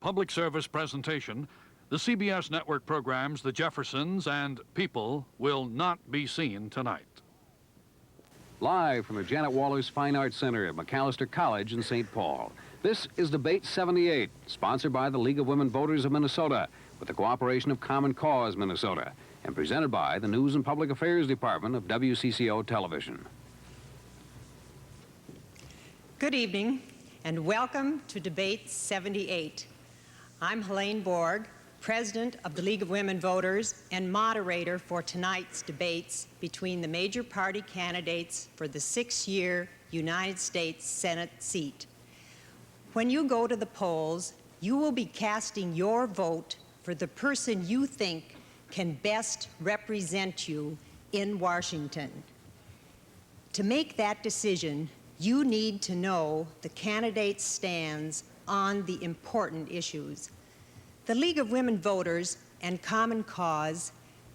public service presentation. The CBS network programs The Jeffersons and People will not be seen tonight. Live from the Janet Waller's Fine Arts Center at McAllister College in St. Paul. This is Debate 78, sponsored by the League of Women Voters of Minnesota, with the cooperation of Common Cause Minnesota, and presented by the News and Public Affairs Department of WCCO Television. Good evening, and welcome to Debate 78. I'm Helene Borg, President of the League of Women Voters and moderator for tonight's debates between the major party candidates for the 6-year United States Senate seat. When you go to the polls, you will be casting your vote for the person you think can best represent you in Washington. To make that decision, you need to know the candidate's stands on the important issues. The League of Women Voters and Common Cause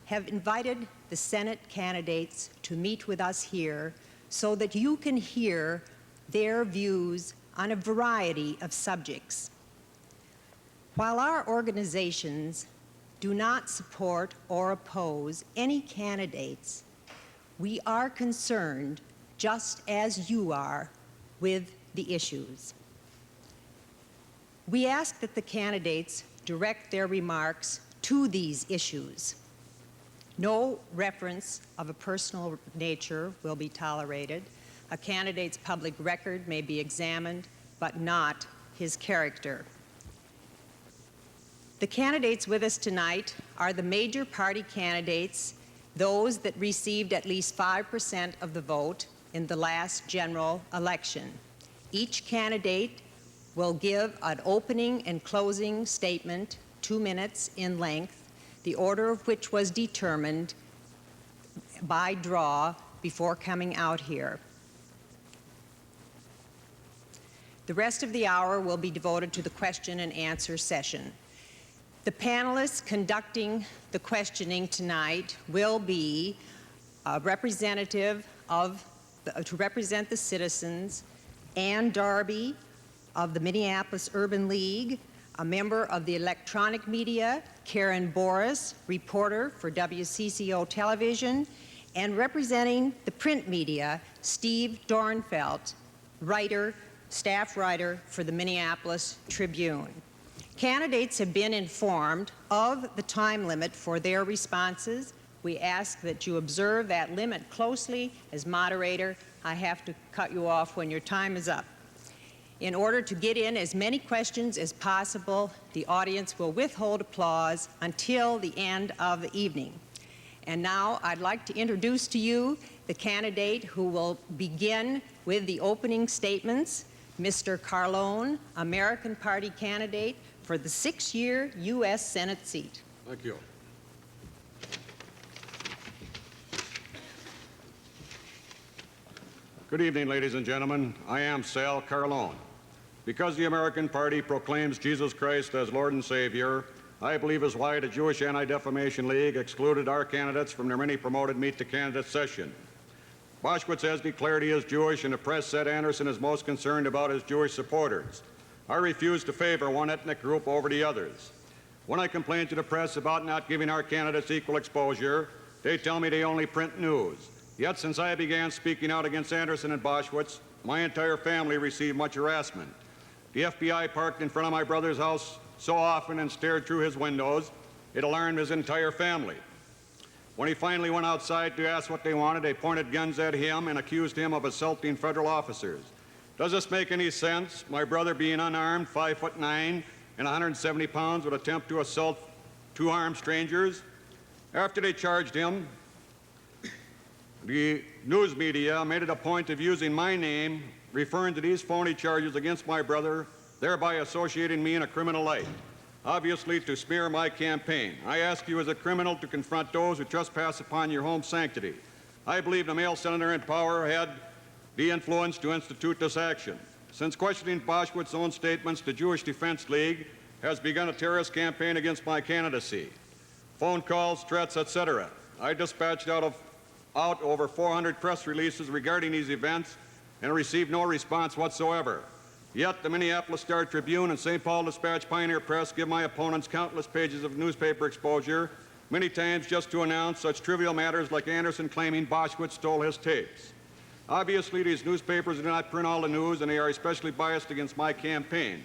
have invited the Senate candidates to meet with us here so that you can hear their views on a variety of subjects. While our organizations do not support or oppose any candidates, we are concerned, just as you are, with the issues. We ask that the candidates direct their remarks to these issues. No reference of a personal nature will be tolerated. A candidate's public record may be examined, but not his character. The candidates with us tonight are the major party candidates, those that received at least 5% of the vote in the last general election. Each candidate will give an opening and closing statement, 2 minutes in length, the order of which was determined by draw before coming out here. The rest of the hour will be devoted to the question and answer session. The panelists conducting the questioning tonight will be a representative to represent the citizens, Ann Darby of the Minneapolis Urban League, a member of the electronic media, Karen Boris, reporter for WCCO Television, and representing the print media, Steve Dornfeld, staff writer for the Minneapolis Tribune. Candidates have been informed of the time limit for their responses. We ask that you observe that limit closely. As moderator, I have to cut you off when your time is up. In order to get in as many questions as possible, the audience will withhold applause until the end of the evening. And now I'd like to introduce to you the candidate who will begin with the opening statements, Mr. Carlone, American Party candidate for the 6-year U.S. Senate seat. Thank you. Good evening, ladies and gentlemen. I am Sal Carlone. Because the American Party proclaims Jesus Christ as Lord and Savior, I believe is why the Jewish Anti-Defamation League excluded our candidates from their many promoted Meet the Candidates session. Boschwitz has declared he is Jewish, and the press said Anderson is most concerned about his Jewish supporters. I refuse to favor one ethnic group over the others. When I complain to the press about not giving our candidates equal exposure, they tell me they only print news. Yet since I began speaking out against Anderson and Boschwitz, my entire family received much harassment. The FBI parked in front of my brother's house so often and stared through his windows, it alarmed his entire family. When he finally went outside to ask what they wanted, they pointed guns at him and accused him of assaulting federal officers. Does this make any sense? My brother being unarmed, 5'9", and 170 pounds would attempt to assault 2 armed strangers? After they charged him, the news media made it a point of using my name, referring to these phony charges against my brother, thereby associating me in a criminal light, obviously to smear my campaign. I ask you as a criminal to confront those who trespass upon your home sanctity. I believe the male senator in power had the influence to institute this action. Since questioning Boschwitz's own statements, the Jewish Defense League has begun a terrorist campaign against my candidacy. Phone calls, threats, etc. I dispatched out over 400 press releases regarding these events and received no response whatsoever. Yet the Minneapolis Star-Tribune and St. Paul Dispatch-Pioneer Press give my opponents countless pages of newspaper exposure, many times just to announce such trivial matters like Anderson claiming Boschwitz stole his tapes. Obviously, these newspapers do not print all the news, and they are especially biased against my campaign.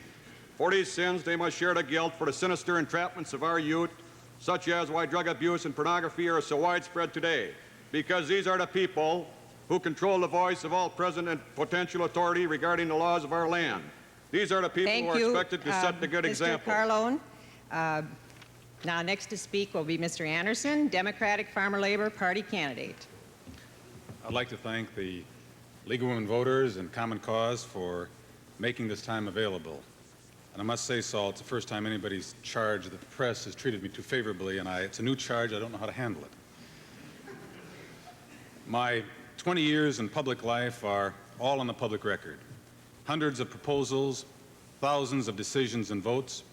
For these sins, they must share the guilt for the sinister entrapments of our youth, such as why drug abuse and pornography are so widespread today, because these are the people who control the voice of all present and potential authority regarding the laws of our land. These are the people who are expected to set the good example. Mr. Carlone. Now, next to speak will be Mr. Anderson, Democratic Farmer Labor Party candidate. I'd like to thank the League of Women Voters and Common Cause for making this time available. And I must say, Saul, it's the first time anybody's charged that the press has treated me too favorably, and it's a new charge. I don't know how to handle it. My 20 years in public life are all on the public record. Hundreds of proposals, thousands of decisions and votes,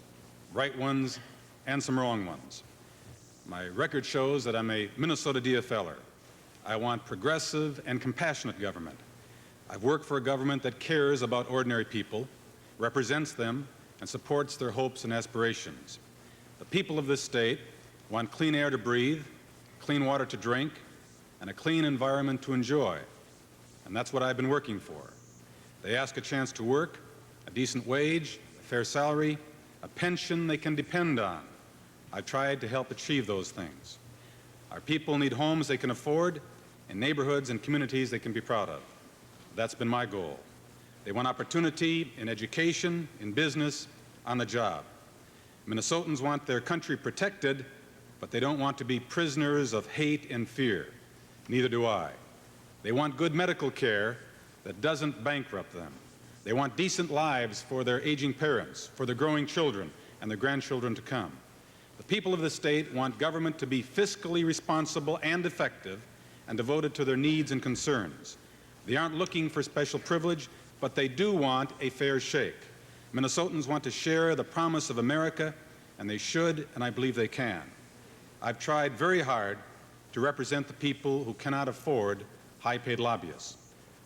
right ones and some wrong ones. My record shows that I'm a Minnesota DFLer. I want progressive and compassionate government. I've worked for a government that cares about ordinary people, represents them, and supports their hopes and aspirations. The people of this state want clean air to breathe, clean water to drink, and a clean environment to enjoy. And that's what I've been working for. They ask a chance to work, a decent wage, a fair salary, a pension they can depend on. I've tried to help achieve those things. Our people need homes they can afford and neighborhoods and communities they can be proud of. That's been my goal. They want opportunity in education, in business, on the job. Minnesotans want their country protected, but they don't want to be prisoners of hate and fear. Neither do I. They want good medical care that doesn't bankrupt them. They want decent lives for their aging parents, for their growing children, and their grandchildren to come. The people of the state want government to be fiscally responsible and effective and devoted to their needs and concerns. They aren't looking for special privilege, but they do want a fair shake. Minnesotans want to share the promise of America, and they should, and I believe they can. I've tried very hard to represent the people who cannot afford high-paid lobbyists.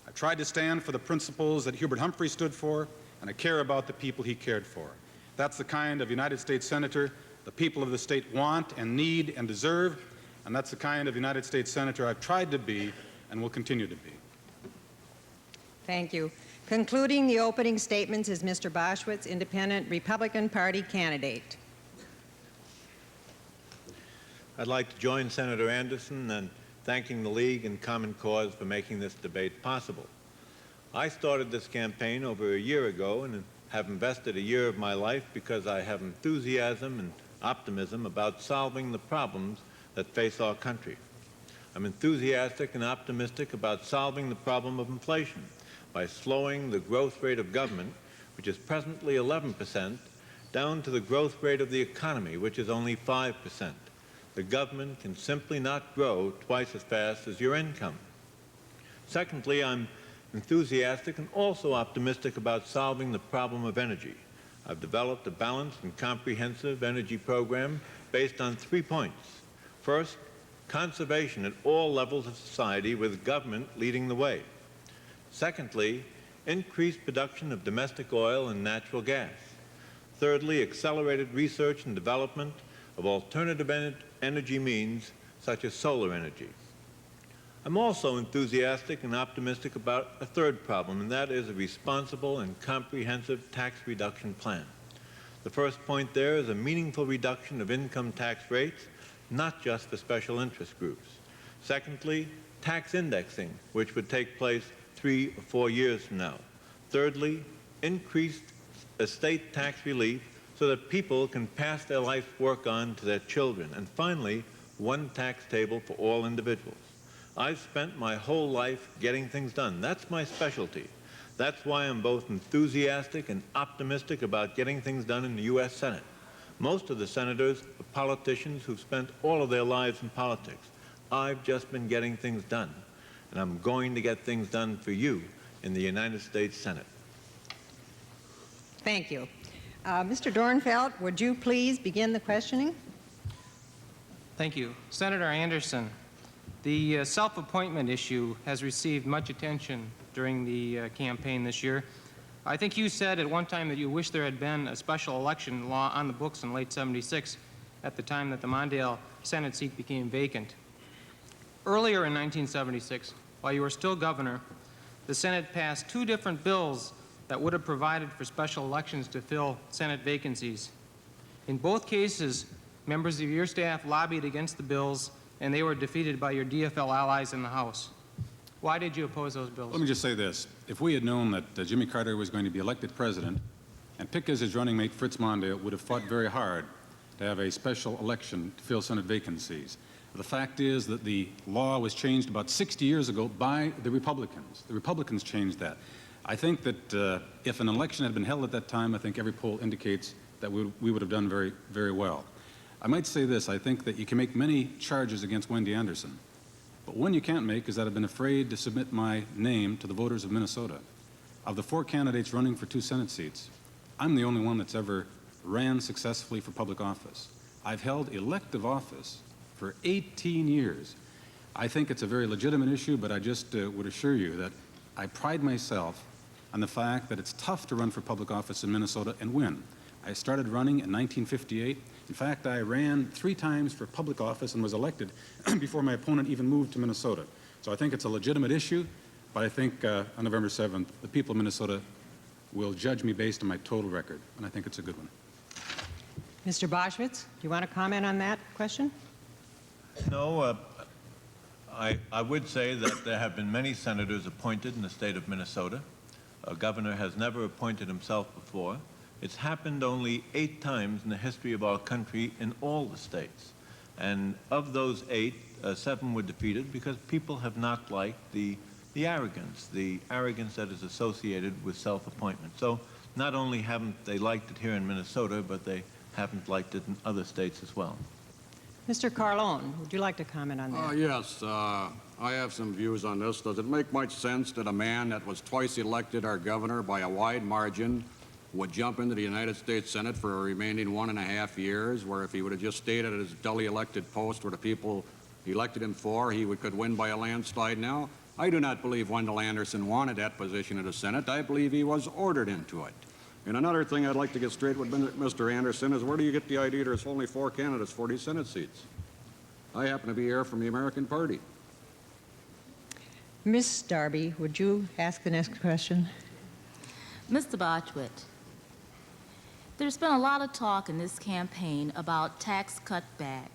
I've tried to stand for the principles that Hubert Humphrey stood for, and I care about the people he cared for. That's the kind of United States Senator the people of the state want and need and deserve, and that's the kind of United States Senator I've tried to be and will continue to be. Thank you. Concluding the opening statements is Mr. Boschwitz, Independent Republican Party candidate. I'd like to join Senator Anderson in thanking the League and Common Cause for making this debate possible. I started this campaign over a year ago and have invested a year of my life because I have enthusiasm and optimism about solving the problems that face our country. I'm enthusiastic and optimistic about solving the problem of inflation by slowing the growth rate of government, which is presently 11%, down to the growth rate of the economy, which is only 5%. The government can simply not grow twice as fast as your income. Secondly, I'm enthusiastic and also optimistic about solving the problem of energy. I've developed a balanced and comprehensive energy program based on 3 points. First, conservation at all levels of society with government leading the way. Secondly, increased production of domestic oil and natural gas. Thirdly, accelerated research and development of alternative energy means such as solar energy. I'm also enthusiastic and optimistic about a third problem, and that is a responsible and comprehensive tax reduction plan. The first point there is a meaningful reduction of income tax rates, not just for special interest groups. Secondly, tax indexing, which would take place 3 or 4 years from now. Thirdly, increased estate tax relief so that people can pass their life's work on to their children. And finally, one tax table for all individuals. I've spent my whole life getting things done. That's my specialty. That's why I'm both enthusiastic and optimistic about getting things done in the U.S. Senate. Most of the senators are politicians who've spent all of their lives in politics. I've just been getting things done, and I'm going to get things done for you in the United States Senate. Thank you. Mr. Dornfeld, would you please begin the questioning? Thank you. Senator Anderson, the self-appointment issue has received much attention during the campaign this year. I think you said at one time that you wish there had been a special election law on the books in late '76 at the time that the Mondale Senate seat became vacant. Earlier in 1976, while you were still governor, the Senate passed 2 different bills that would have provided for special elections to fill Senate vacancies. In both cases, members of your staff lobbied against the bills, and they were defeated by your DFL allies in the House. Why did you oppose those bills? Let me just say this. If we had known that Jimmy Carter was going to be elected president and pick as his running mate Fritz Mondale would have fought very hard to have a special election to fill Senate vacancies. The fact is that the law was changed about 60 years ago by the Republicans. The Republicans changed that. I think that if an election had been held at that time, I think every poll indicates that we would have done very, very well. I might say this. I think that you can make many charges against Wendy Anderson. But one you can't make is that I've been afraid to submit my name to the voters of Minnesota. Of the 4 candidates running for 2 Senate seats, I'm the only one that's ever ran successfully for public office. I've held elective office for 18 years. I think it's a very legitimate issue, but I just would assure you that I pride myself on the fact that it's tough to run for public office in Minnesota and win. I started running in 1958. In fact, I ran 3 times for public office and was elected before my opponent even moved to Minnesota. So I think it's a legitimate issue, but I think on November 7th, the people of Minnesota will judge me based on my total record, and I think it's a good one. Mr. Boschwitz, do you want to comment on that question? No, I would say that there have been many senators appointed in the state of Minnesota. A governor has never appointed himself before. It's happened only 8 times in the history of our country in all the states. And of those 8, 7 were defeated because people have not liked the arrogance that is associated with self-appointment. So not only haven't they liked it here in Minnesota, but they haven't liked it in other states as well. Mr. Carlone, would you like to comment on that? Yes, I have some views on this. Does it make much sense that a man that was twice elected our governor by a wide margin would jump into the United States Senate for a remaining 1.5 years, where if he would have just stayed at his dully elected post where the people elected him for, he could win by a landslide now? I do not believe Wendell Anderson wanted that position in the Senate. I believe he was ordered into it. And another thing I'd like to get straight with Mr. Anderson is, where do you get the idea there's only 4 candidates for these Senate seats? I happen to be here from the American Party. Ms. Darby, would you ask the next question? Mr. Boschwitz, there's been a lot of talk in this campaign about tax cutback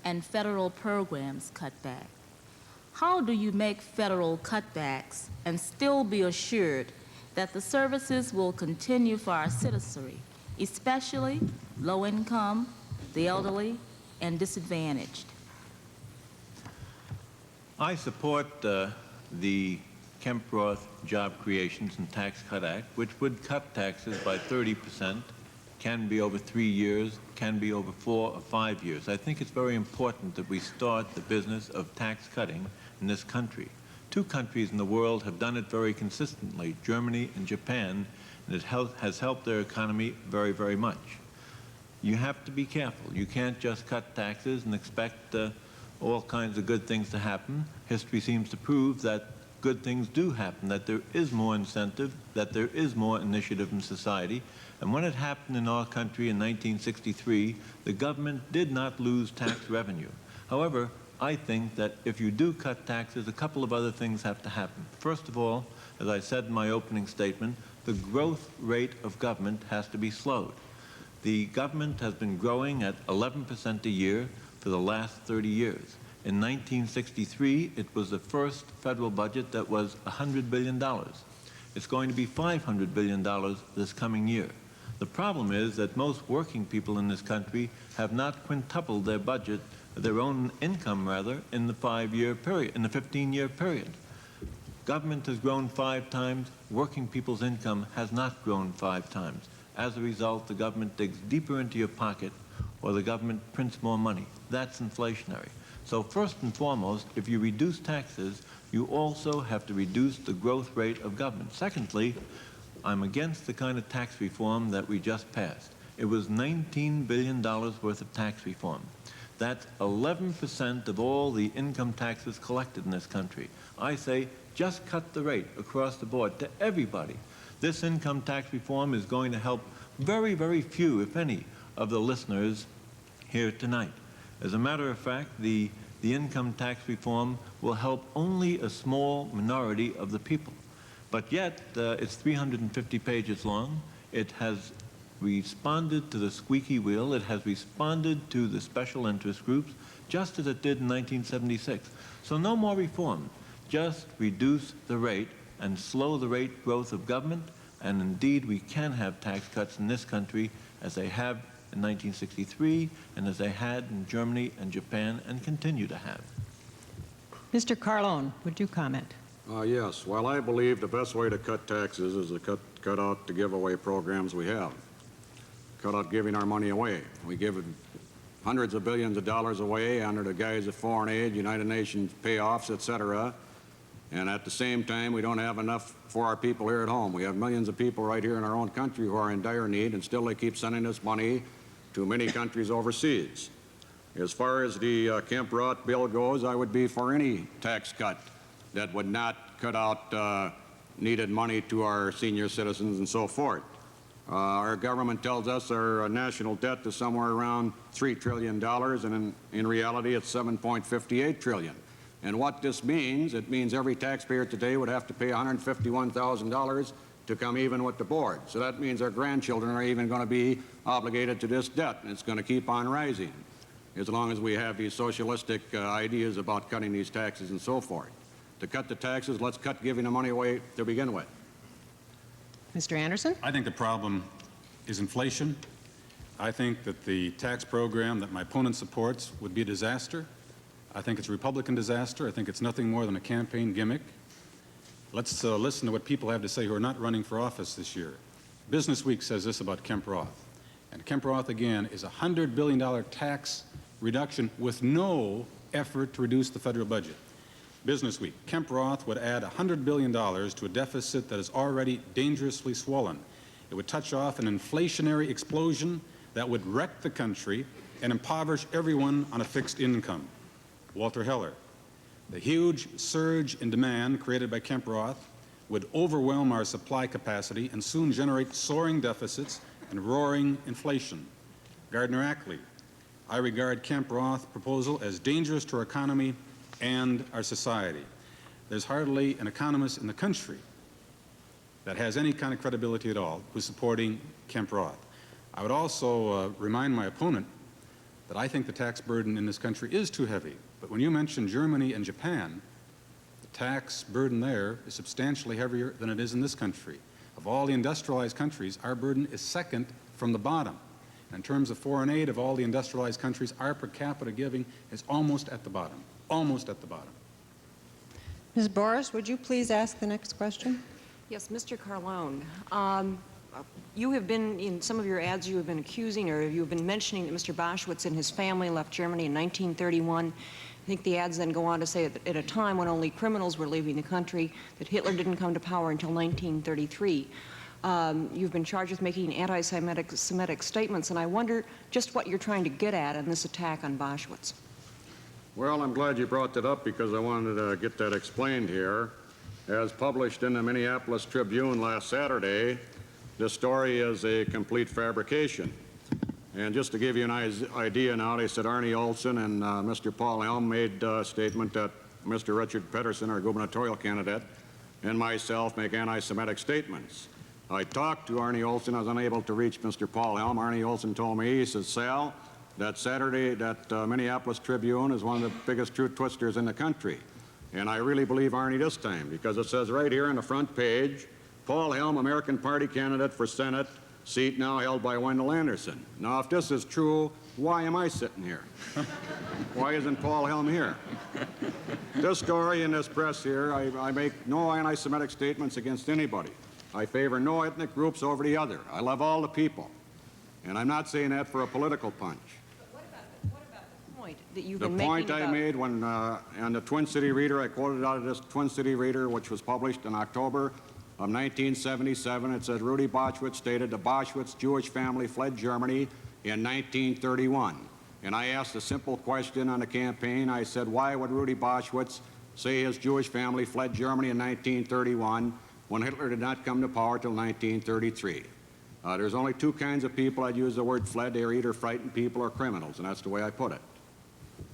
and federal programs cutback. How do you make federal cutbacks and still be assured that the services will continue for our citizenry, especially low income, the elderly, and disadvantaged? I support the Kemp-Roth Job Creations and Tax Cut Act, which would cut taxes by 30%, can be over 3 years, can be over 4 or 5 years. I think it's very important that we start the business of tax cutting in this country. 2 countries in the world have done it very consistently, Germany and Japan, and it has helped their economy very, very much. You have to be careful. You can't just cut taxes and expect all kinds of good things to happen. History seems to prove that good things do happen, that there is more incentive, that there is more initiative in society. And when it happened in our country in 1963, the government did not lose tax revenue. However, I think that if you do cut taxes, a couple of other things have to happen. First of all, as I said in my opening statement, the growth rate of government has to be slowed. The government has been growing at 11% a year for the last 30 years. In 1963, it was the first federal budget that was $100 billion. It's going to be $500 billion this coming year. The problem is that most working people in this country have not quintupled their budget, their own income rather, in the 5-year period, in the 15-year period. Government has grown 5 times, working people's income has not grown 5 times. As a result, the government digs deeper into your pocket, or the government prints more money. That's inflationary. So first and foremost, if you reduce taxes, you also have to reduce the growth rate of government. Secondly, I'm against the kind of tax reform that we just passed. It was $19 billion worth of tax reform. That's 11% of all the income taxes collected in this country. I say just cut the rate across the board to everybody. this income tax reform is going to help very, very few, if any, of the listeners here tonight. As a matter of fact, the income tax reform will help only a small minority of the people. But yet, it's 350 pages long. It has responded to the squeaky wheel. It has responded to the special interest groups, just as it did in 1976. So no more reform. Just reduce the rate and slow the rate growth of government, and indeed we can have tax cuts in this country as they have in 1963 and as they had in Germany and Japan and continue to have. Mr. Carlone, would you comment? Yes. Well, I believe the best way to cut taxes is to cut out the giveaway programs we have. Cut out giving our money away. We give hundreds of billions of dollars away under the guise of foreign aid, United Nations payoffs, etc. And at the same time, we don't have enough for our people here at home. We have millions of people right here in our own country who are in dire need, and still they keep sending us money to many countries overseas. As far as the Kemp-Roth bill goes, I would be for any tax cut that would not cut out needed money to our senior citizens and so forth. Our government tells us our national debt is somewhere around $3 trillion, and in reality it's $7.58 trillion. And what this means, it means every taxpayer today would have to pay $151,000 to come even with the board. So that means our grandchildren are even going to be obligated to this debt, and it's going to keep on rising as long as we have these socialistic ideas about cutting these taxes and so forth. To cut the taxes, let's cut giving the money away to begin with. Mr. Anderson? I think the problem is inflation. I think that the tax program that my opponent supports would be a disaster. I think it's a Republican disaster. I think it's nothing more than a campaign gimmick. Let's listen to what people have to say who are not running for office this year. Business Week says this about Kemp-Roth. And Kemp-Roth, again, is a $100 billion tax reduction with no effort to reduce the federal budget. Business Week, Kemp-Roth would add $100 billion to a deficit that is already dangerously swollen. It would touch off an inflationary explosion that would wreck the country and impoverish everyone on a fixed income. Walter Heller, the huge surge in demand created by Kemp-Roth would overwhelm our supply capacity and soon generate soaring deficits and roaring inflation. Gardner Ackley, I regard Kemp-Roth proposal as dangerous to our economy and our society. There's hardly an economist in the country that has any kind of credibility at all who's supporting Kemp-Roth. I would also remind my opponent that I think the tax burden in this country is too heavy. But when you mention Germany and Japan, the tax burden there is substantially heavier than it is in this country. Of all the industrialized countries, our burden is second from the bottom. And in terms of foreign aid, of all the industrialized countries, our per capita giving is almost at the bottom. Almost at the bottom. Ms. Boris, would you please ask the next question? Yes, Mr. Carlone, you have been, in some of your ads, you have been accusing or you have been mentioning that Mr. Boschwitz and his family left Germany in 1931. I think the ads then go on to say that at a time when only criminals were leaving the country, that Hitler didn't come to power until 1933. You've been charged with making anti-Semitic statements, and I wonder just what you're trying to get at in this attack on Boschwitz. Well, I'm glad you brought that up because I wanted to get that explained here. As published in the Minneapolis Tribune last Saturday, this story is a complete fabrication. And just to give you an idea now, they said Arnie Olson and Mr. Paul Helm made a statement that Mr. Richard Pedersen, our gubernatorial candidate, and myself make anti-Semitic statements. I talked to Arnie Olson. I was unable to reach Mr. Paul Helm. Arnie Olson told me, he says, Sal, that Saturday, that Minneapolis Tribune is one of the biggest truth twisters in the country. And I really believe Arnie this time, because it says right here on the front page, Paul Helm, American Party candidate for Senate, seat now held by Wendell Anderson. Now, if this is true, why am I sitting here? Why isn't Paul Helm here? This story in this press here, I make no anti-Semitic statements against anybody. I favor no ethnic groups over the other. I love all the people. And I'm not saying that for a political punch. But what about the point that you've been The making point I about... made when, on the Twin City Reader, I quoted out of this Twin City Reader, which was published in October of 1977. It said, Rudy Boschwitz stated the Boschwitz Jewish family fled Germany in 1931. And I asked a simple question on the campaign. I said, why would Rudy Boschwitz say his Jewish family fled Germany in 1931 when Hitler did not come to power till 1933. There's only two kinds of people I'd use the word fled. They are either frightened people or criminals, and that's the way I put it.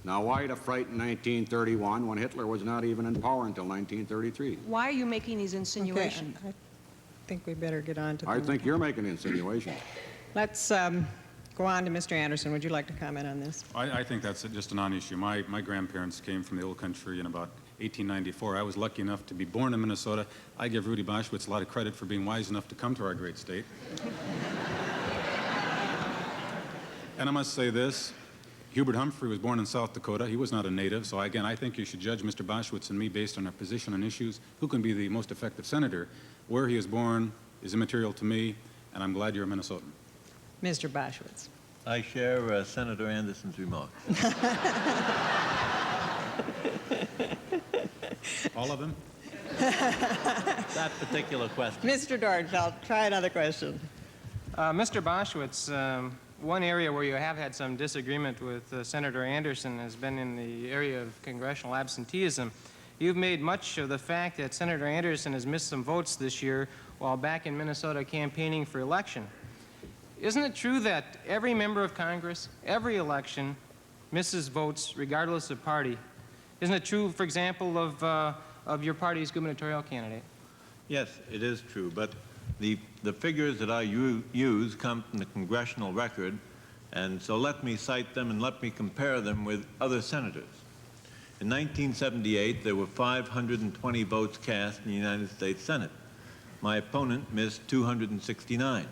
Now, why to frighten 1931 when Hitler was not even in power until 1933? Why are you making these insinuations? Okay, I think we better get on to the... I think you're making insinuations. Let's go on to Mr. Anderson. Would you like to comment on this? I think that's just a non-issue. My grandparents came from the old country in about 1894. I was lucky enough to be born in Minnesota. I give Rudy Boschwitz a lot of credit for being wise enough to come to our great state. And I must say this, Hubert Humphrey was born in South Dakota. He was not a native, so again, I think you should judge Mr. Boschwitz and me based on our position on issues. Who can be the most effective senator? Where he is born is immaterial to me, and I'm glad you're a Minnesotan. Mr. Boschwitz. I share Senator Anderson's remarks. All of them? That particular question. Mr. Dornfeld, try another question. Mr. Boschwitz, one area where you have had some disagreement with Senator Anderson has been in the area of congressional absenteeism. You've made much of the fact that Senator Anderson has missed some votes this year while back in Minnesota campaigning for election. Isn't it true that every member of Congress, every election, misses votes regardless of party? Isn't it true, for example, of your party's gubernatorial candidate? Yes, it is true, but the figures that I use come from the congressional record, and so let me cite them and let me compare them with other senators. In 1978, there were 520 votes cast in the United States Senate. My opponent missed 269.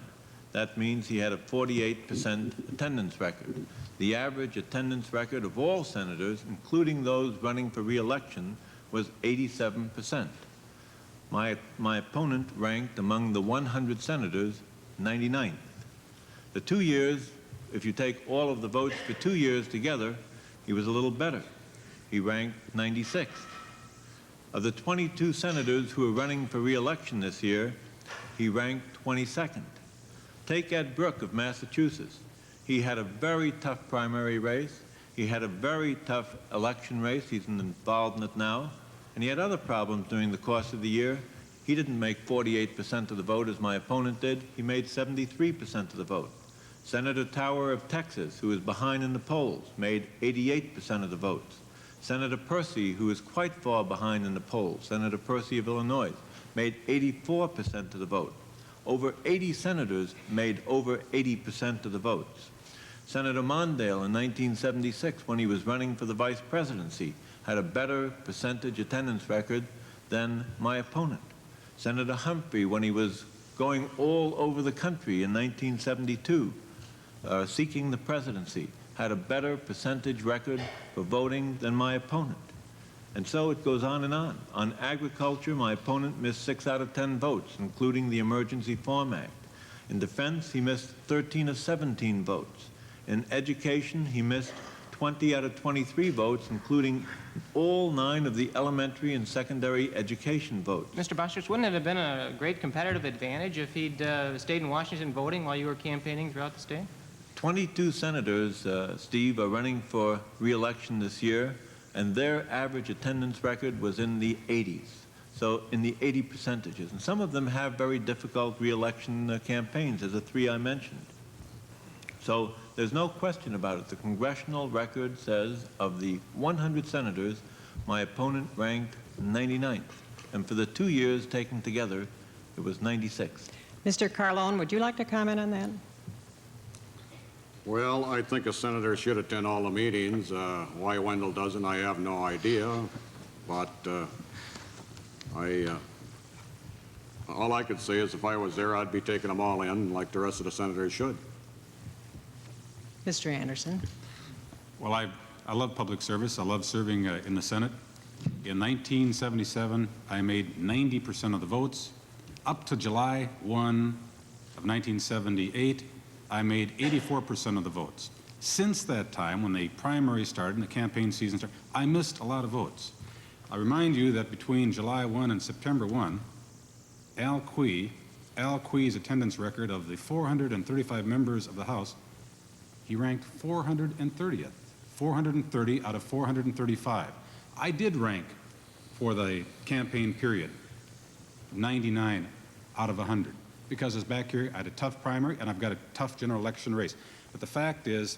That means he had a 48% attendance record. The average attendance record of all senators, including those running for re-election, was 87%. My opponent ranked among the 100 senators 99th. The 2 years, if you take all of the votes for 2 years together, he was a little better. He ranked 96th. Of the 22 senators who are running for re-election this year, he ranked 22nd. Take Ed Brooke of Massachusetts. He had a very tough primary race. He had a very tough election race. He's involved in it now. And he had other problems during the course of the year. He didn't make 48% of the vote as my opponent did. He made 73% of the vote. Senator Tower of Texas, who is behind in the polls, made 88% of the votes. Senator Percy, who is quite far behind in the polls, Senator Percy of Illinois, made 84% of the vote. Over 80 senators made over 80% of the votes. Senator Mondale in 1976, when he was running for the vice presidency, had a better percentage attendance record than my opponent. Senator Humphrey, when he was going all over the country in 1972, seeking the presidency, had a better percentage record for voting than my opponent. And so it goes on and on. On agriculture, my opponent missed 6 out of 10 votes, including the Emergency Farm Act. In defense, he missed 13 of 17 votes. In education, he missed 20 out of 23 votes, including all 9 of the elementary and secondary education votes. Mr. Boschwitz, wouldn't it have been a great competitive advantage if he'd stayed in Washington voting while you were campaigning throughout the state? 22 senators, Steve, are running for re-election this year, and their average attendance record was in the 80s, so in the 80 percentages. And some of them have very difficult re-election campaigns, as the 3 I mentioned. So there's no question about it. The congressional record says of the 100 senators, my opponent ranked 99th. And for the 2 years taken together, it was 96th. Mr. Carlone, would you like to comment on that? Well, I think a senator should attend all the meetings. Why Wendell doesn't, I have no idea. But all I could say is if I was there, I'd be taking them all in like the rest of the senators should. Mr. Anderson. Well, I love public service. I love serving in the Senate. In 1977, I made 90% of the votes. Up to July 1 of 1978, I made 84% of the votes. Since that time, when the primary started and the campaign season started, I missed a lot of votes. I remind you that between July 1 and September 1, Al Qui's attendance record of the 435 members of the House, he ranked 430th, 430 out of 435. I did rank for the campaign period 99 out of 100. Because it's back here, I had a tough primary, and I've got a tough general election race. But the fact is,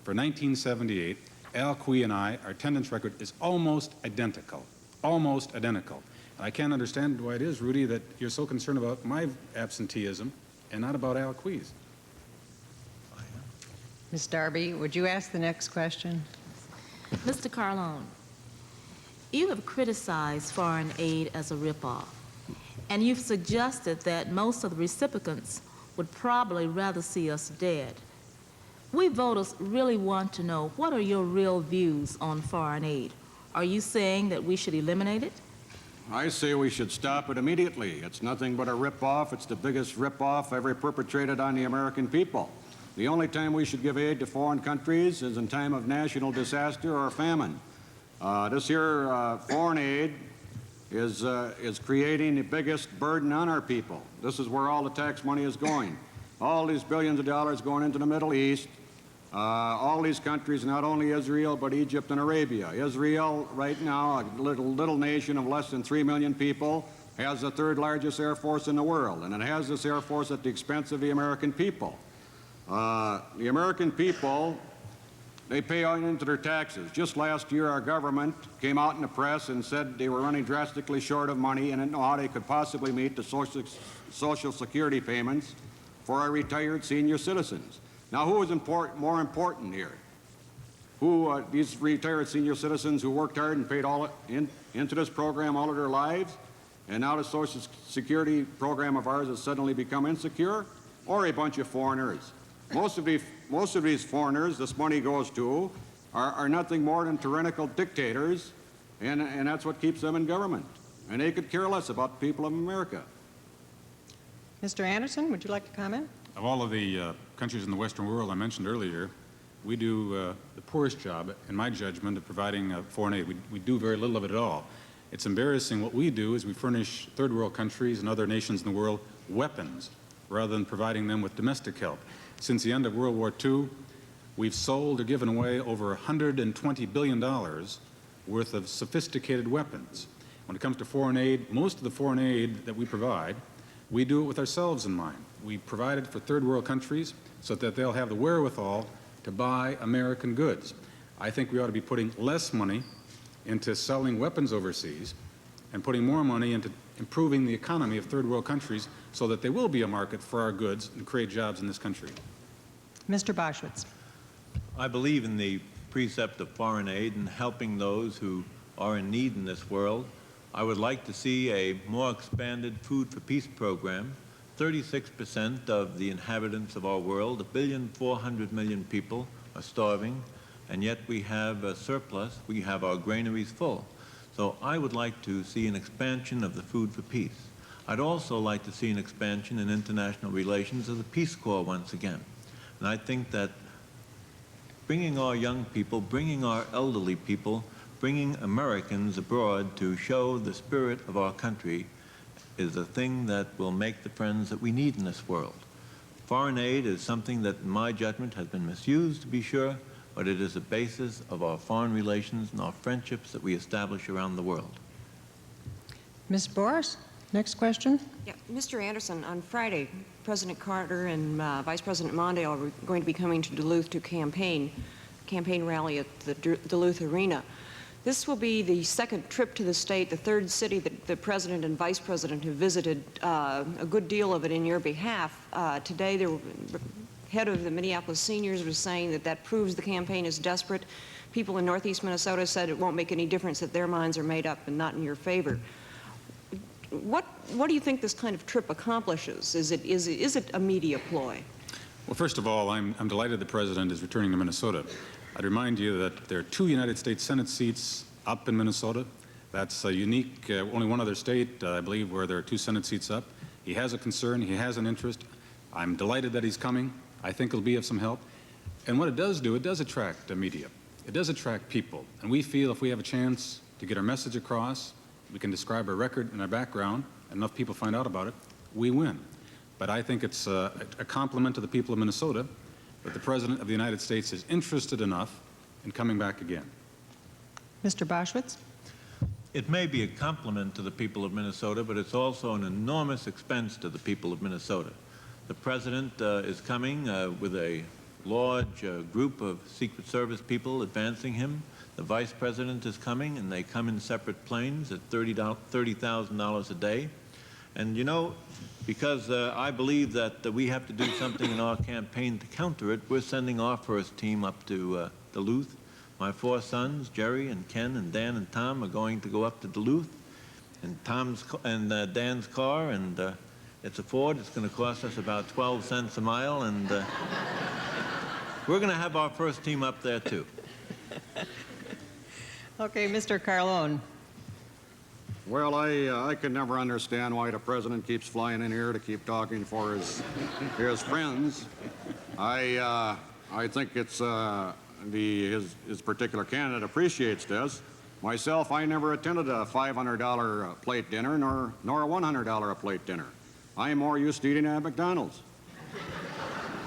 for 1978, Al Quie and I, our attendance record is almost identical. Almost identical. And I can't understand why it is, Rudy, that you're so concerned about my absenteeism and not about Al Quie's. Ms. Darby, would you ask the next question? Mr. Carlone, you have criticized foreign aid as a ripoff, and you've suggested that most of the recipients would probably rather see us dead. We voters really want to know, what are your real views on foreign aid? Are you saying that we should eliminate it? I say we should stop it immediately. It's nothing but a rip-off. It's the biggest rip-off ever perpetrated on the American people. The only time we should give aid to foreign countries is in time of national disaster or famine. This here foreign aid is creating the biggest burden on our people. This is where all the tax money is going. All these billions of dollars going into the Middle East. All these countries, not only Israel, but Egypt and Arabia. Israel, right now, a little nation of less than 3 million people, has the third largest air force in the world, and it has this air force at the expense of the American people. The American people, they pay out into their taxes. Just last year, our government came out in the press and said they were running drastically short of money and didn't know how they could possibly meet the Social Security payments for our retired senior citizens. Now, who is more important here? These retired senior citizens who worked hard and paid all into this program all of their lives, and now the Social Security program of ours has suddenly become insecure, or a bunch of foreigners? Most of these foreigners this money goes to are nothing more than tyrannical dictators, and that's what keeps them in government. And they could care less about the people of America. Mr. Anderson, would you like to comment? Of all of the countries in the Western world I mentioned earlier, we do the poorest job, in my judgment, of providing foreign aid. We do very little of it at all. It's embarrassing. What we do is we furnish third world countries and other nations in the world weapons rather than providing them with domestic help. Since the end of World War II, we've sold or given away over $120 billion worth of sophisticated weapons. When it comes to foreign aid, most of the foreign aid that we provide, we do it with ourselves in mind. We provide it for third world countries so that they'll have the wherewithal to buy American goods. I think we ought to be putting less money into selling weapons overseas and putting more money into improving the economy of third world countries so that there will be a market for our goods and create jobs in this country. Mr. Boschwitz. I believe in the precept of foreign aid and helping those who are in need in this world. I would like to see a more expanded Food for Peace program. 36% of the inhabitants of our world, 1,400,000,000 people, are starving, and yet we have a surplus. We have our granaries full. So I would like to see an expansion of the Food for Peace. I'd also like to see an expansion in international relations of the Peace Corps once again. And I think that bringing our young people, bringing our elderly people, bringing Americans abroad to show the spirit of our country is a thing that will make the friends that we need in this world. Foreign aid is something that, in my judgment, has been misused, to be sure, but it is a basis of our foreign relations and our friendships that we establish around the world. Ms. Boris, next question. Yeah, Mr. Anderson, on Friday, President Carter and Vice President Mondale are going to be coming to Duluth to campaign rally at the Duluth Arena. This will be the second trip to the state, the third city that the President and Vice President have visited, a good deal of it in your behalf. Today, the head of the Minneapolis Seniors was saying that that proves the campaign is desperate. People in Northeast Minnesota said it won't make any difference, that their minds are made up and not in your favor. What do you think this kind of trip accomplishes? Is it a media ploy? Well, first of all, I'm delighted the President is returning to Minnesota. I'd remind you that there are 2 United States Senate seats up in Minnesota. That's unique, only one other state, I believe, where there are 2 Senate seats up. He has a concern, he has an interest. I'm delighted that he's coming. I think it'll be of some help. And what it does do, it does attract the media. It does attract people. And we feel if we have a chance to get our message across, we can describe our record and our background, and enough people find out about it, we win. But I think it's a compliment to the people of Minnesota that the President of the United States is interested enough in coming back again. Mr. Boschwitz. It may be a compliment to the people of Minnesota, but it's also an enormous expense to the people of Minnesota. The President is coming with a large group of Secret Service people advancing him. The Vice President is coming, and they come in separate planes at $30,000 a day. And you know, because I believe that we have to do something in our campaign to counter it, we're sending our first team up to Duluth. My 4 sons, Jerry and Ken and Dan and Tom, are going to go up to Duluth. And Dan's car, and it's a Ford. It's going to cost us about 12 cents a mile, and we're going to have our first team up there too. Okay, Mr. Carlone. Well, I can never understand why the president keeps flying in here to keep talking for his friends. I think it's his particular candidate appreciates this. Myself, I never attended a $500 plate dinner nor a $100 a plate dinner. I'm more used to eating at McDonald's.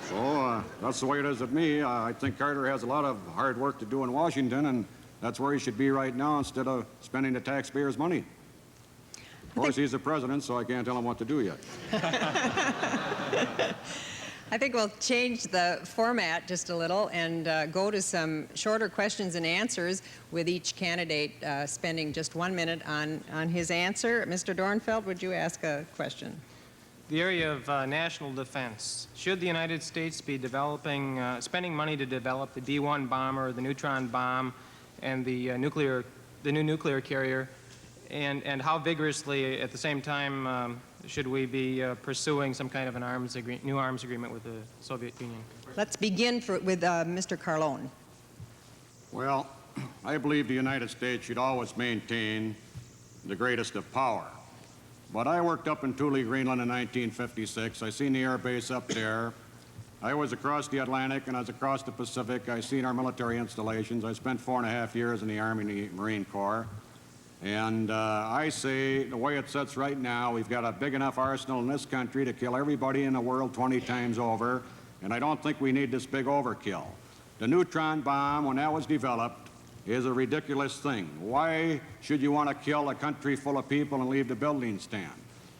So that's the way it is with me. I think Carter has a lot of hard work to do in Washington, and that's where he should be right now instead of spending the taxpayers' money. Of course, he's the president, so I can't tell him what to do yet. I think we'll change the format just a little and go to some shorter questions and answers with each candidate spending just 1 minute on his answer. Mr. Dornfeld, would you ask a question? The area of national defense. Should the United States be spending money to develop the B-1 bomber, the neutron bomb, and the new nuclear carrier? And how vigorously, at the same time, should we be pursuing some kind of an new arms agreement with the Soviet Union? Let's begin with Mr. Carlone. Well, I believe the United States should always maintain the greatest of power. But I worked up in Thule, Greenland in 1956. I seen the air base up there. I was across the Atlantic and I was across the Pacific. I seen our military installations. I spent 4.5 years in the Army and the Marine Corps. And I say, the way it sits right now, we've got a big enough arsenal in this country to kill everybody in the world 20 times over, and I don't think we need this big overkill. The neutron bomb, when that was developed, is a ridiculous thing. Why should you want to kill a country full of people and leave the buildings stand?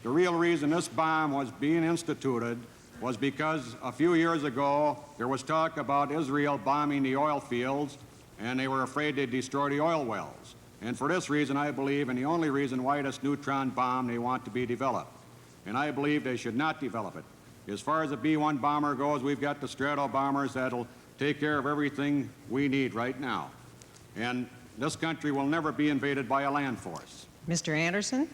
The real reason this bomb was being instituted was because a few years ago, there was talk about Israel bombing the oil fields, and they were afraid they'd destroy the oil wells. And for this reason, I believe, and the only reason why this neutron bomb they want to be developed. And I believe they should not develop it. As far as the B-1 bomber goes, we've got the Strato bombers that'll take care of everything we need right now. And this country will never be invaded by a land force. Mr. Anderson?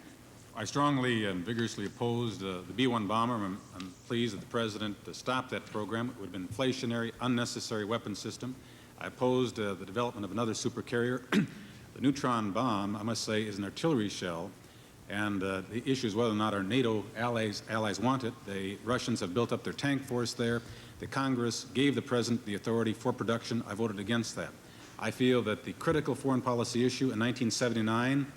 I strongly and vigorously opposed the B-1 bomber. I'm pleased that the President stopped that program. It would have been an inflationary, unnecessary weapon system. I opposed the development of another supercarrier. The neutron bomb, I must say, is an artillery shell, and the issue is whether or not our NATO allies want it. The Russians have built up their tank force there. The Congress gave the President the authority for production. I voted against that. I feel that the critical foreign policy issue in 1979,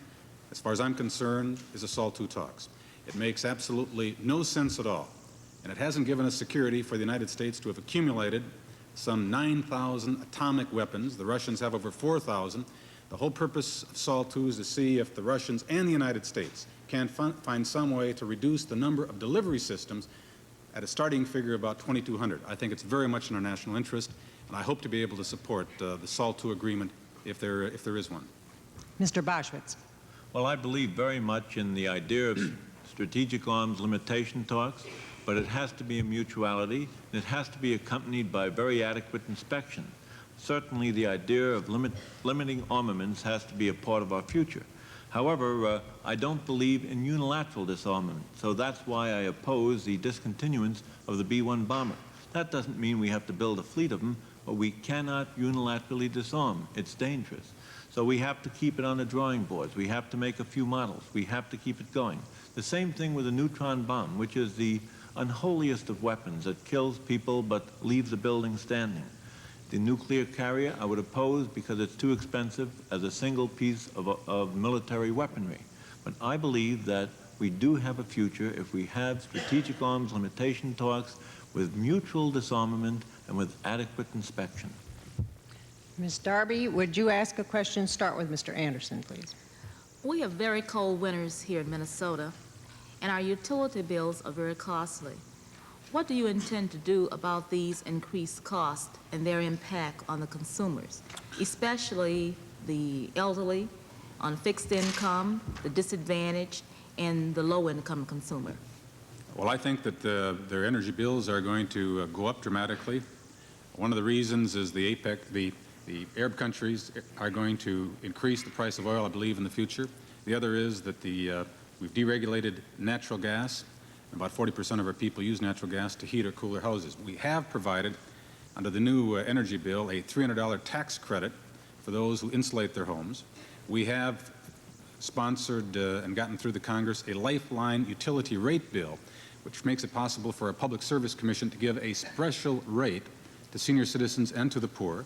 as far as I'm concerned, is the SALT II talks. It makes absolutely no sense at all, and it hasn't given us security for the United States to have accumulated some 9,000 atomic weapons. The Russians have over 4,000. The whole purpose of SALT II is to see if the Russians and the United States can find some way to reduce the number of delivery systems at a starting figure of about 2,200. I think it's very much in our national interest, and I hope to be able to support the SALT II agreement if there is one. Mr. Boschwitz. Well, I believe very much in the idea of strategic arms limitation talks, but it has to be a mutuality, and it has to be accompanied by very adequate inspection. Certainly the idea of limiting armaments has to be a part of our future. However, I don't believe in unilateral disarmament, so that's why I oppose the discontinuance of the B-1 bomber. That doesn't mean we have to build a fleet of them, but we cannot unilaterally disarm. It's dangerous. So we have to keep it on the drawing boards. We have to make a few models. We have to keep it going. The same thing with the neutron bomb, which is the unholiest of weapons that kills people but leaves the building standing. The nuclear carrier I would oppose because it's too expensive as a single piece of military weaponry. But I believe that we do have a future if we have strategic arms limitation talks with mutual disarmament and with adequate inspection. Ms. Darby, would you ask a question? Start with Mr. Anderson, please. We have very cold winters here in Minnesota, and our utility bills are very costly. What do you intend to do about these increased costs and their impact on the consumers, especially the elderly, on fixed income, the disadvantaged, and the low-income consumer? Well, I think that their energy bills are going to go up dramatically. One of the reasons is the Arab countries are going to increase the price of oil, I believe, in the future. The other is that we've deregulated natural gas. About 40% of our people use natural gas to heat or cool their houses. We have provided, under the new energy bill, a $300 tax credit for those who insulate their homes. We have sponsored and gotten through the Congress a lifeline utility rate bill, which makes it possible for a public service commission to give a special rate to senior citizens and to the poor.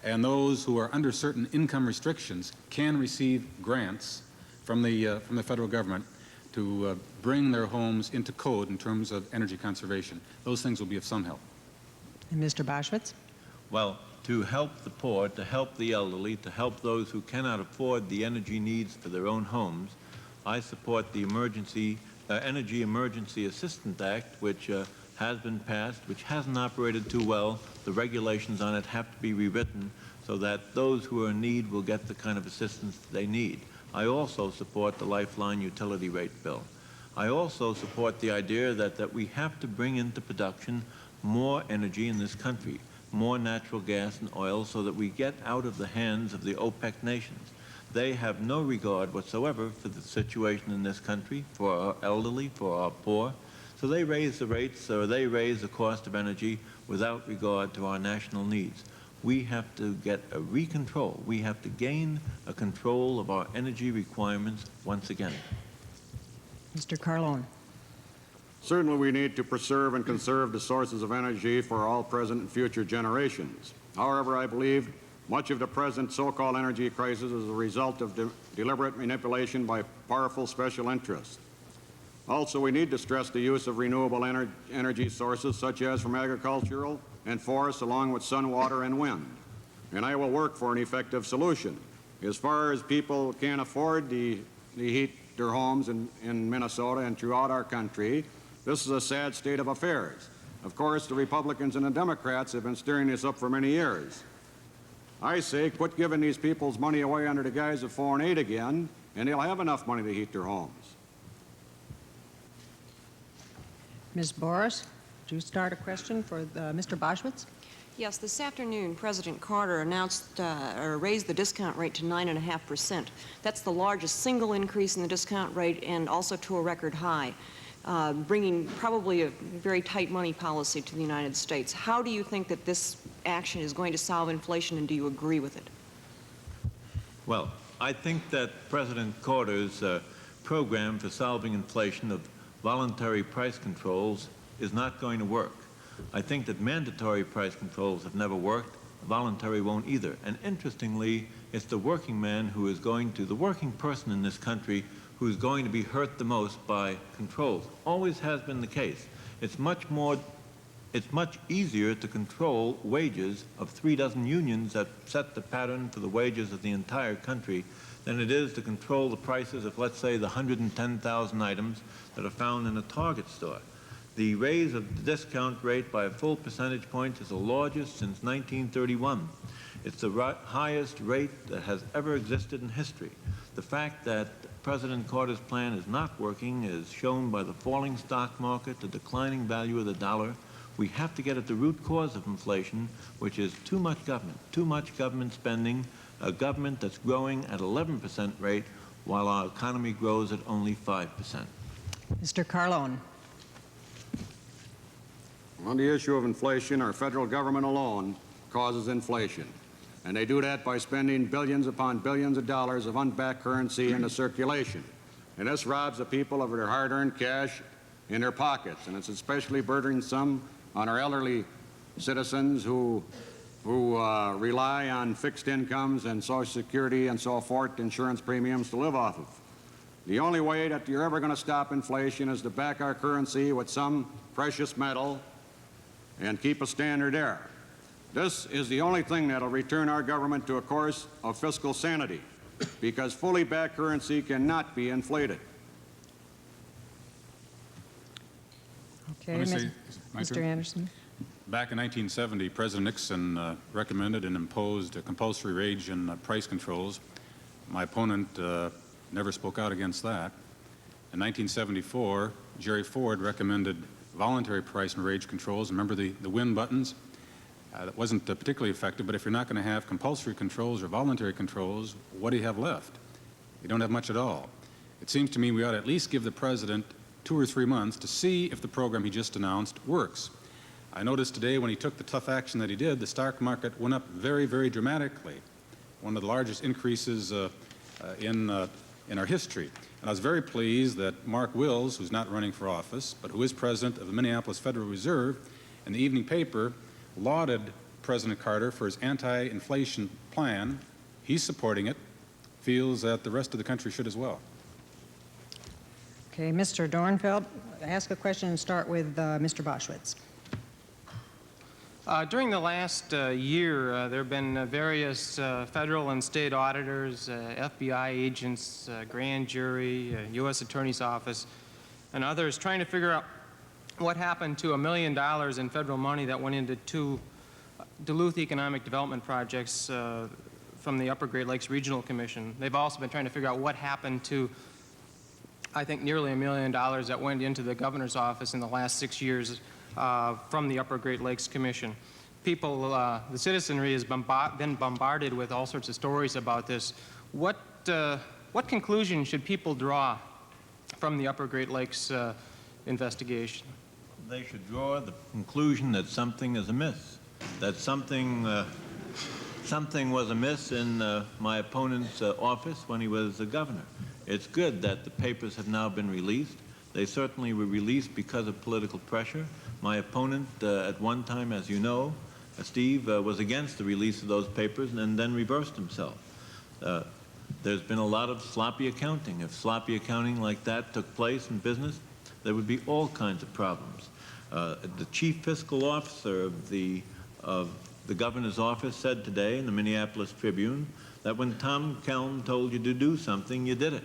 And those who are under certain income restrictions can receive grants from the federal government to bring their homes into code in terms of energy conservation. Those things will be of some help. And Mr. Boschwitz? Well, to help the poor, to help the elderly, to help those who cannot afford the energy needs for their own homes, I support the Energy Emergency Assistance Act, which has been passed, which hasn't operated too well. The regulations on it have to be rewritten so that those who are in need will get the kind of assistance they need. I also support the Lifeline utility rate bill. I also support the idea that we have to bring into production more energy in this country, more natural gas and oil, so that we get out of the hands of the OPEC nations. They have no regard whatsoever for the situation in this country, for our elderly, for our poor. So they raise the rates, or they raise the cost of energy without regard to our national needs. We have to get a recontrol. We have to gain a control of our energy requirements once again. Mr. Carlone? Certainly we need to preserve and conserve the sources of energy for all present and future generations. However, I believe much of the present so-called energy crisis is a result of deliberate manipulation by powerful special interests. Also, we need to stress the use of renewable energy sources such as from agricultural and forests, along with sun, water, and wind. And I will work for an effective solution. As far as people can't afford to heat their homes in Minnesota and throughout our country, this is a sad state of affairs. Of course, the Republicans and the Democrats have been steering this up for many years. I say, quit giving these people's money away under the guise of foreign aid again, and they'll have enough money to heat their homes. Ms. Boris, would you start a question for Mr. Boschwitz? Yes, this afternoon, President Carter announced or raised the discount rate to 9.5%. That's the largest single increase in the discount rate, and also to a record high, bringing probably a very tight money policy to the United States. How do you think that this action is going to solve inflation, and do you agree with it? Well, I think that President Carter's program for solving inflation of voluntary price controls is not going to work. I think that mandatory price controls have never worked. Voluntary won't either. And interestingly, it's the working man who is going to, the working person in this country who is going to be hurt the most by controls. Always has been the case. It's much easier to control wages of 3 dozen unions that set the pattern for the wages of the entire country than it is to control the prices of, let's say, the 110,000 items that are found in a Target store. The raise of the discount rate by a full percentage point is the largest since 1931. It's the highest rate that has ever existed in history. The fact that President Carter's plan is not working is shown by the falling stock market, the declining value of the dollar. We have to get at the root cause of inflation, which is too much government spending, a government that's growing at 11% rate while our economy grows at only 5%. Mr. Carlone? On the issue of inflation, our federal government alone causes inflation. And they do that by spending billions upon billions of dollars of unbacked currency into circulation. And this robs the people of their hard-earned cash in their pockets. And it's especially burdensome on our elderly citizens who rely on fixed incomes and Social Security and so forth, insurance premiums to live off of. The only way that you're ever going to stop inflation is to back our currency with some precious metal and keep a standard there. This is the only thing that will return our government to a course of fiscal sanity. because fully backed currency cannot be inflated. Okay, Let me say- my Mr. turn? Anderson. Back in 1970, President Nixon recommended and imposed compulsory wage and price controls. My opponent never spoke out against that. In 1974, Jerry Ford recommended voluntary price and wage controls. Remember the win buttons? That wasn't particularly effective, but if you're not going to have compulsory controls or voluntary controls, what do you have left? You don't have much at all. It seems to me we ought to at least give the president 2 or 3 months to see if the program he just announced works. I noticed today when he took the tough action that he did, the stock market went up very, very dramatically, one of the largest increases in our history. And I was very pleased that Mark Wills, who's not running for office, but who is president of the Minneapolis Federal Reserve, in the evening paper lauded President Carter for his anti-inflation plan. He's supporting it, feels that the rest of the country should as well. Okay, Mr. Dornfeld, ask a question and start with Mr. Boschwitz. During the last year, there have been various federal and state auditors, FBI agents, grand jury, U.S. Attorney's Office, and others trying to figure out what happened to $1 million in federal money that went into 2 Duluth economic development projects from the Upper Great Lakes Regional Commission. They've also been trying to figure out what happened to, I think, nearly $1 million that went into the governor's office in the last 6 years from the Upper Great Lakes Commission. People, the citizenry has been bombarded with all sorts of stories about this. What conclusion should people draw from the Upper Great Lakes investigation? They should draw the conclusion that something is amiss, that something was amiss in my opponent's office when he was the governor. It's good that the papers have now been released. They certainly were released because of political pressure. My opponent at one time, as you know, Steve, was against the release of those papers and then reversed himself. There's been a lot of sloppy accounting. If sloppy accounting like that took place in business, there would be all kinds of problems. The chief fiscal officer of the governor's office said today in the Minneapolis Tribune that when Tom Kelm told you to do something, you did it.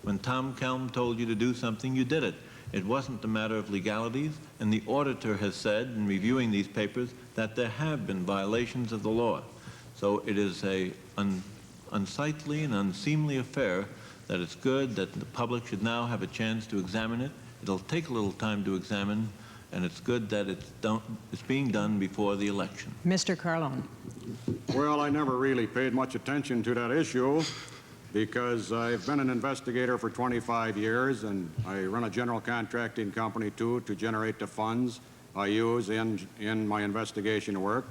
When Tom Kelm told you to do something, you did it. It wasn't a matter of legalities, and the auditor has said in reviewing these papers that there have been violations of the law. So it is a unsightly and unseemly affair that it's good that the public should now have a chance to examine it. It'll take a little time to examine, and it's good that it's being done before the election. Mr. Carlone. Well, I never really paid much attention to that issue because I've been an investigator for 25 years, and I run a general contracting company, too, to generate the funds I use in my investigation work.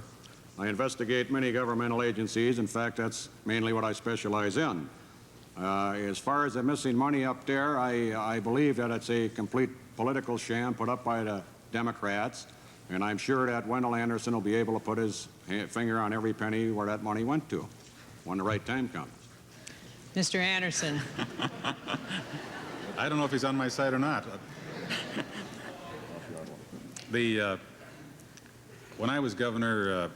I investigate many governmental agencies. In fact, that's mainly what I specialize in. As far as the missing money up there, I believe that it's a complete political sham put up by the Democrats, and I'm sure that Wendell Anderson will be able to put his finger on every penny where that money went to when the right time comes. Mr. Anderson. I don't know if he's on my side or not. When I was governor,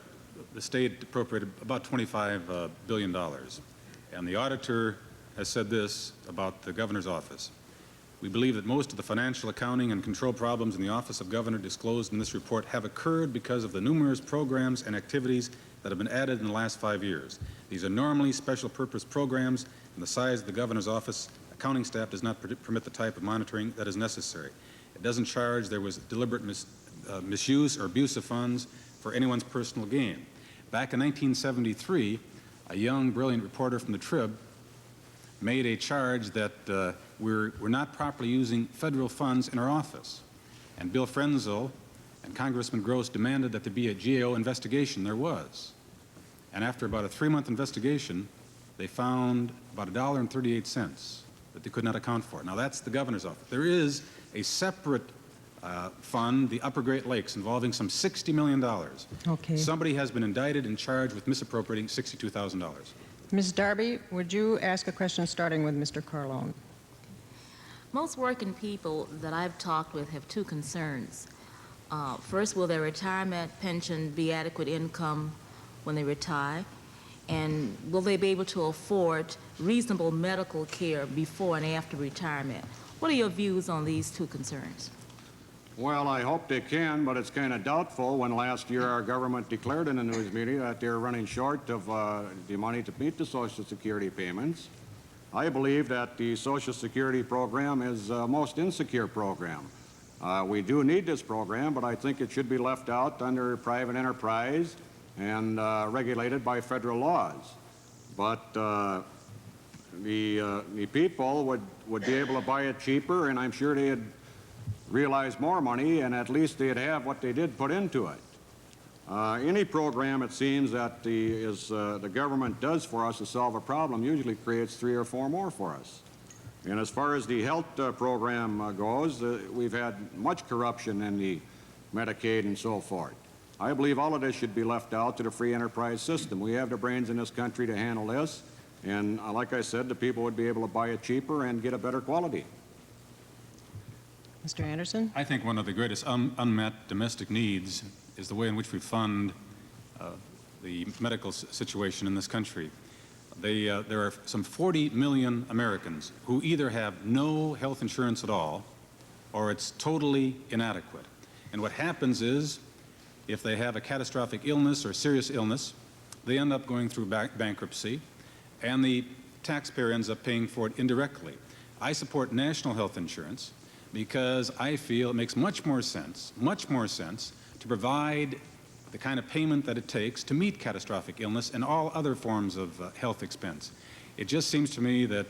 the state appropriated about $25 billion, and the auditor has said this about the governor's office. We believe that most of the financial accounting and control problems in the office of governor disclosed in this report have occurred because of the numerous programs and activities that have been added in the last 5 years. These are normally special purpose programs, and the size of the governor's office accounting staff does not permit the type of monitoring that is necessary. It doesn't charge there was deliberate misuse or abuse of funds for anyone's personal gain. Back in 1973, a young, brilliant reporter from the Trib made a charge that we're not properly using federal funds in our office. And Bill Frenzel and Congressman Gross demanded that there be a GAO investigation. There was. And after about a 3-month investigation, they found about $1.38 that they could not account for. Now, that's the governor's office. There is a separate fund, the Upper Great Lakes, involving some $60 million. Okay. Somebody has been indicted and charged with misappropriating $62,000. Ms. Darby, would you ask a question starting with Mr. Carlone? Most working people that I've talked with have 2 concerns. First, will their retirement pension be adequate income when they retire? And will they be able to afford reasonable medical care before and after retirement? What are your views on these two concerns? Well, I hope they can, but it's kind of doubtful when last year our government declared in the news media that they're running short of the money to meet the Social Security payments. I believe that the Social Security program is the most insecure program. We do need this program, but I think it should be left out under private enterprise and regulated by federal laws. But the people would be able to buy it cheaper, and I'm sure they'd realize more money, and at least they'd have what they did put into it. Any program, it seems, that the government does for us to solve a problem usually creates 3 or 4 more for us. And as far as the health program goes, we've had much corruption in the Medicaid and so forth. I believe all of this should be left out to the free enterprise system. We have the brains in this country to handle this, and like I said, the people would be able to buy it cheaper and get a better quality. Mr. Anderson? I think one of the greatest unmet domestic needs is the way in which we fund the medical situation in this country. There are some 40 million Americans who either have no health insurance at all or it's totally inadequate. And what happens is, if they have a catastrophic illness or serious illness, they end up going through bankruptcy, and the taxpayer ends up paying for it indirectly. I support national health insurance because I feel it makes much more sense to provide the kind of payment that it takes to meet catastrophic illness and all other forms of health expense. It just seems to me that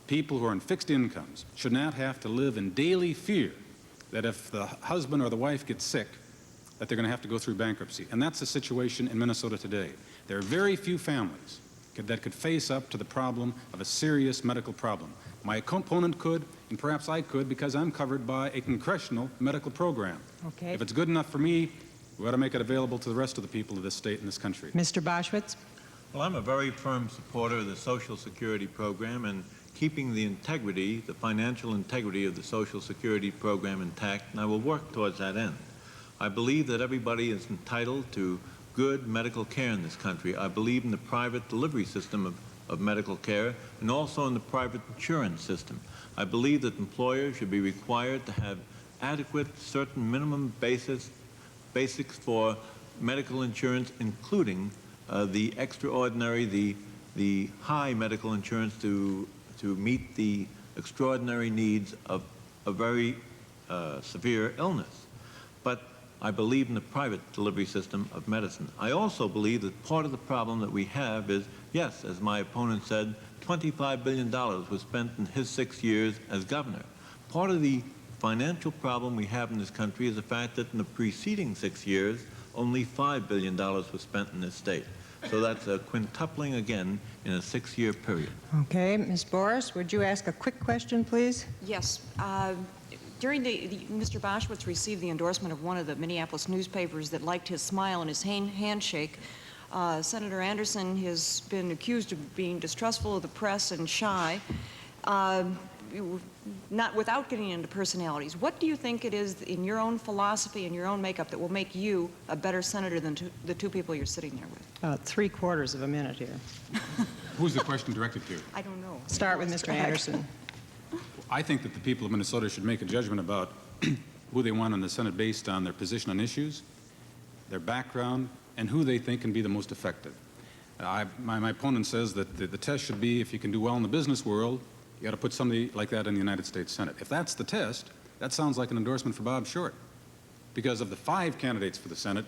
people who are on fixed incomes should not have to live in daily fear that if the husband or the wife gets sick, that they're going to have to go through bankruptcy. And that's the situation in Minnesota today. There are very few families that could face up to the problem of a serious medical problem. My opponent could, and perhaps I could, because I'm covered by a congressional medical program. Okay. If it's good enough for me, we ought to make it available to the rest of the people of this state and this country. Mr. Boschwitz? Well, I'm a very firm supporter of the Social Security program and keeping the integrity, the financial integrity of the Social Security program intact, and I will work towards that end. I believe that everybody is entitled to good medical care in this country. I believe in the private delivery system of medical care and also in the private insurance system. I believe that employers should be required to have adequate, certain minimum basics for medical insurance, including the extraordinary, the high medical insurance to meet the extraordinary needs of a very severe illness. But I believe in the private delivery system of medicine. I also believe that part of the problem that we have is, yes, as my opponent said, $25 billion was spent in his 6 years as governor. Part of the financial problem we have in this country is the fact that in the preceding 6 years, only $5 billion was spent in this state. So that's a quintupling again in a 6-year period. Okay. Ms. Boris, would you ask a quick question, please? Yes. During Mr. Boschwitz received the endorsement of one of the Minneapolis newspapers that liked his smile and his handshake. Senator Anderson has been accused of being distrustful of the press and shy, not without getting into personalities. What do you think it is in your own philosophy and your own makeup that will make you a better senator than the two people you're sitting there with? 3/4 of a minute here. Who's the question directed to? I don't know. Start with Mr. Anderson. I think that the people of Minnesota should make a judgment about who they want in the Senate based on their position on issues, their background, and who they think can be the most effective. My opponent says that the test should be if you can do well in the business world, you got to put somebody like that in the United States Senate. If that's the test, that sounds like an endorsement for Bob Short. Because of the 5 candidates for the Senate,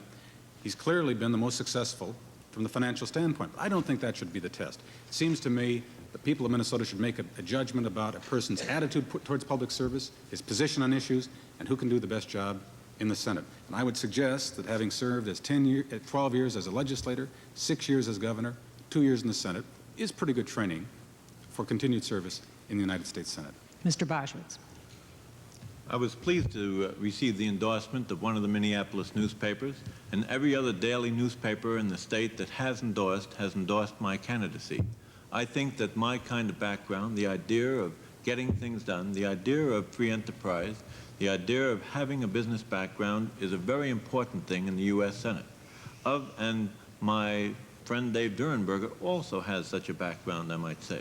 he's clearly been the most successful from the financial standpoint. I don't think that should be the test. It seems to me the people of Minnesota should make a judgment about a person's attitude towards public service, his position on issues, and who can do the best job in the Senate. And I would suggest that having served as 12 years as a legislator, 6 years as governor, 2 years in the Senate, is pretty good training for continued service in the United States Senate. Mr. Boschwitz. I was pleased to receive the endorsement of one of the Minneapolis newspapers, and every other daily newspaper in the state that has endorsed my candidacy. I think that my kind of background, the idea of getting things done, the idea of free enterprise, the idea of having a business background is a very important thing in the U.S. Senate. And my friend Dave Durenberger also has such a background, I might say.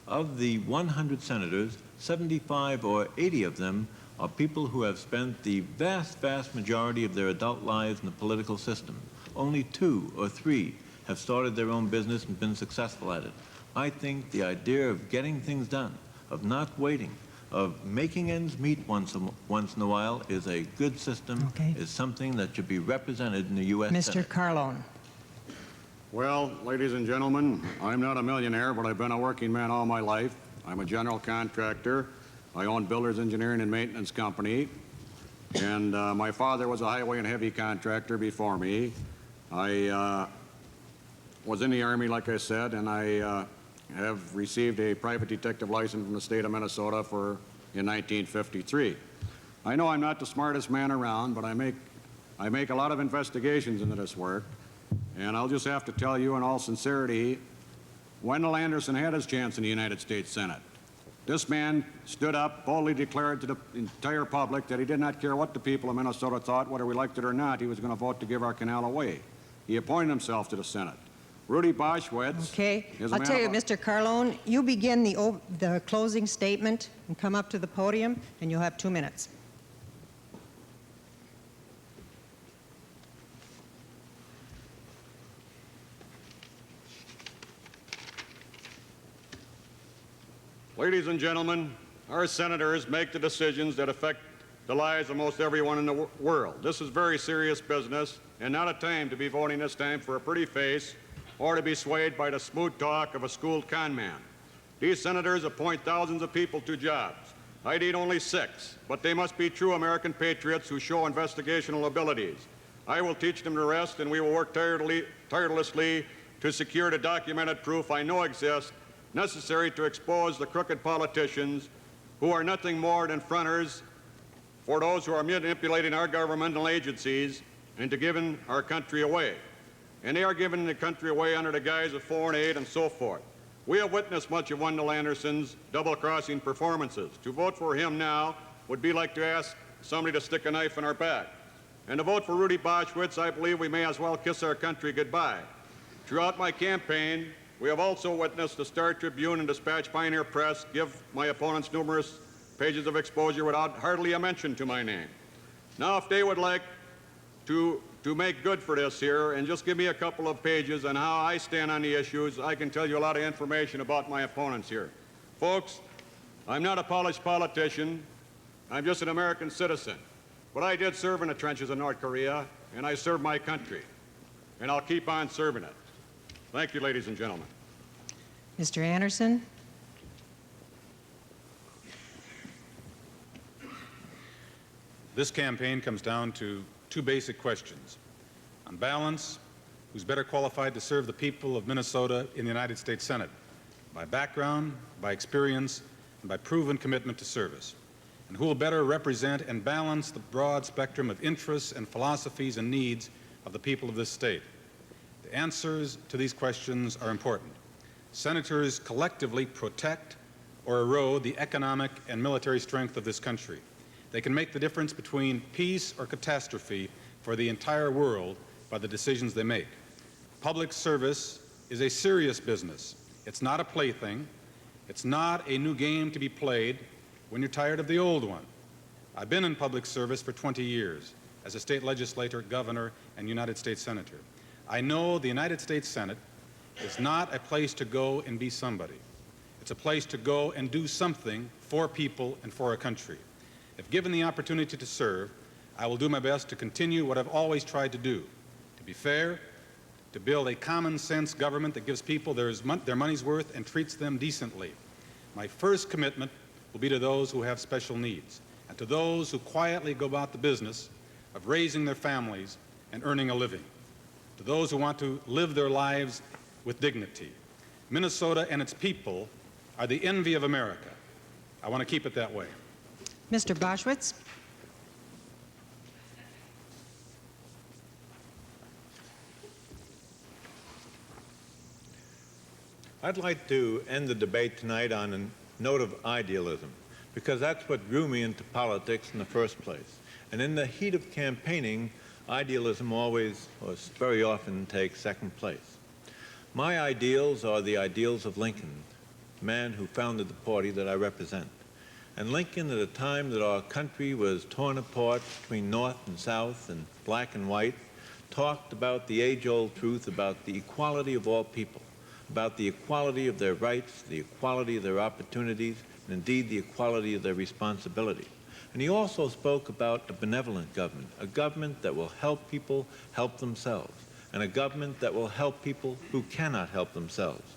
Of the 100 senators, 75 or 80 of them are people who have spent the vast, vast majority of their adult lives in the political system. Only 2 or 3 have started their own business and been successful at it. I think the idea of getting things done, of not waiting, of making ends meet once in a while is a good system, is something that should be represented in the U.S. Mr. Senate. Carlone. Well, ladies and gentlemen, I'm not a millionaire, but I've been a working man all my life. I'm a general contractor. I own Builders Engineering and Maintenance Company. And my father was a highway and heavy contractor before me. I was in the Army, like I said, and I have received a private detective license from the state of Minnesota in 1953. I know I'm not the smartest man around, but I make a lot of investigations into this work. And I'll just have to tell you in all sincerity, Wendell Anderson had his chance in the United States Senate. This man stood up, boldly declared to the entire public that he did not care what the people of Minnesota thought, whether we liked it or not, he was going to vote to give our canal away. He appointed himself to the Senate. Rudy Boschwitz. Okay, is a I'll man tell you, of- Mr. Carlone, you begin the closing statement and come up to the podium, and you'll have 2 minutes. Ladies and gentlemen, our senators make the decisions that affect the lives of most everyone in the world. This is very serious business and not a time to be voting this time for a pretty face or to be swayed by the smooth talk of a schooled con man. These senators appoint thousands of people to jobs. I need only 6, but they must be true American patriots who show investigational abilities. I will teach them the rest, and we will work tirelessly to secure the documented proof I know exists necessary to expose the crooked politicians who are nothing more than fronters for those who are manipulating our governmental agencies and to giving our country away. And they are giving the country away under the guise of foreign aid and so forth. We have witnessed much of Wendell Anderson's double-crossing performances. To vote for him now would be like to ask somebody to stick a knife in our back. And to vote for Rudy Boschwitz, I believe we may as well kiss our country goodbye. Throughout my campaign, we have also witnessed the Star Tribune and Dispatch Pioneer Press give my opponents numerous pages of exposure without hardly a mention to my name. Now, if they would like to make good for this here and just give me a couple of pages on how I stand on the issues, I can tell you a lot of information about my opponents here. Folks, I'm not a polished politician. I'm just an American citizen. But I did serve in the trenches of North Korea, and I served my country. And I'll keep on serving it. Thank you, ladies and gentlemen. Mr. Anderson? This campaign comes down to 2 basic questions. On balance, who's better qualified to serve the people of Minnesota in the United States Senate? By background, by experience, and by proven commitment to service. And who will better represent and balance the broad spectrum of interests and philosophies and needs of the people of this state? The answers to these questions are important. Senators collectively protect or erode the economic and military strength of this country. They can make the difference between peace or catastrophe for the entire world by the decisions they make. Public service is a serious business. It's not a plaything. It's not a new game to be played when you're tired of the old one. I've been in public service for 20 years as a state legislator, governor, and United States senator. I know the United States Senate is not a place to go and be somebody. It's a place to go and do something for people and for a country. If given the opportunity to serve, I will do my best to continue what I've always tried to do, to be fair, to build a common sense government that gives people their money's worth and treats them decently. My first commitment will be to those who have special needs and to those who quietly go about the business of raising their families and earning a living, to those who want to live their lives with dignity. Minnesota and its people are the envy of America. I want to keep it that way. Mr. Boschwitz? I'd like to end the debate tonight on a note of idealism, because that's what drew me into politics in the first place. And in the heat of campaigning, idealism always, or very often, takes second place. My ideals are the ideals of Lincoln, the man who founded the party that I represent. And Lincoln, at a time that our country was torn apart between North and South and black and white, talked about the age-old truth about the equality of all people, about the equality of their rights, the equality of their opportunities, and indeed the equality of their responsibility. And he also spoke about a benevolent government, a government that will help people help themselves, and a government that will help people who cannot help themselves.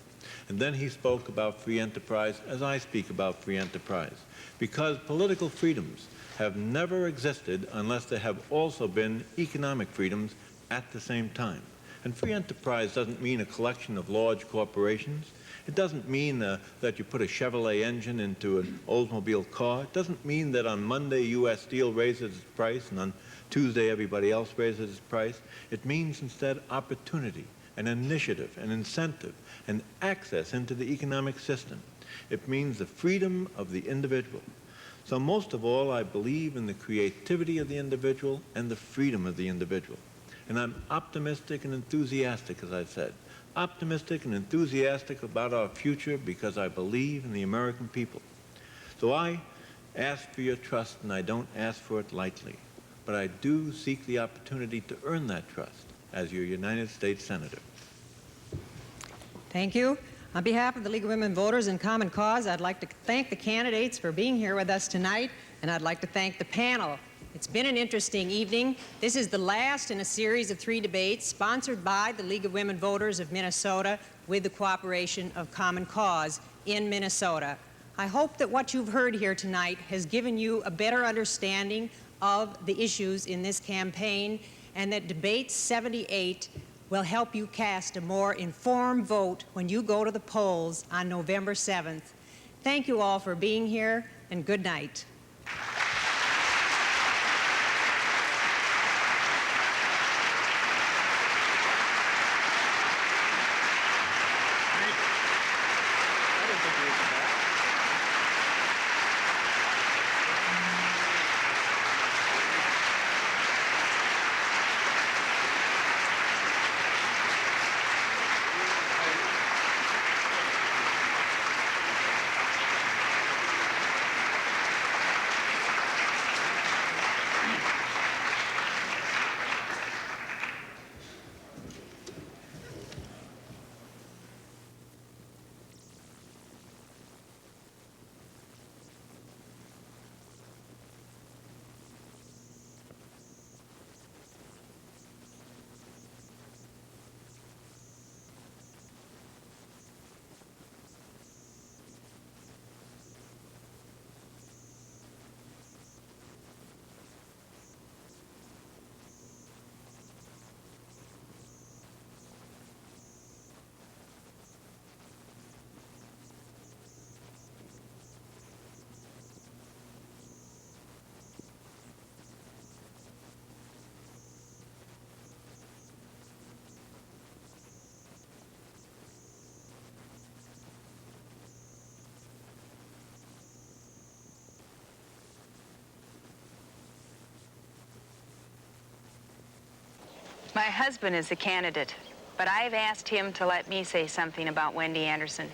And then he spoke about free enterprise as I speak about free enterprise, because political freedoms have never existed unless there have also been economic freedoms at the same time. And free enterprise doesn't mean a collection of large corporations. It doesn't mean that you put a Chevrolet engine into an Oldsmobile car. It doesn't mean that on Monday U.S. Steel raises its price and on Tuesday everybody else raises its price. It means instead opportunity, an initiative, an incentive, and access into the economic system. It means the freedom of the individual. So most of all, I believe in the creativity of the individual and the freedom of the individual. And I'm optimistic and enthusiastic, as I said. Optimistic and enthusiastic about our future because I believe in the American people. So I ask for your trust, and I don't ask for it lightly. But I do seek the opportunity to earn that trust as your United States Senator. Thank you. On behalf of the League of Women Voters and Common Cause, I'd like to thank the candidates for being here with us tonight, and I'd like to thank the panel. It's been an interesting evening. This is the last in a series of 3 debates sponsored by the League of Women Voters of Minnesota with the cooperation of Common Cause in Minnesota. I hope that what you've heard here tonight has given you a better understanding of the issues in this campaign, and that debate 78 will help you cast a more informed vote when you go to the polls on November 7th. Thank you all for being here, and good night. My husband is the candidate, but I've asked him to let me say something about Wendy Anderson.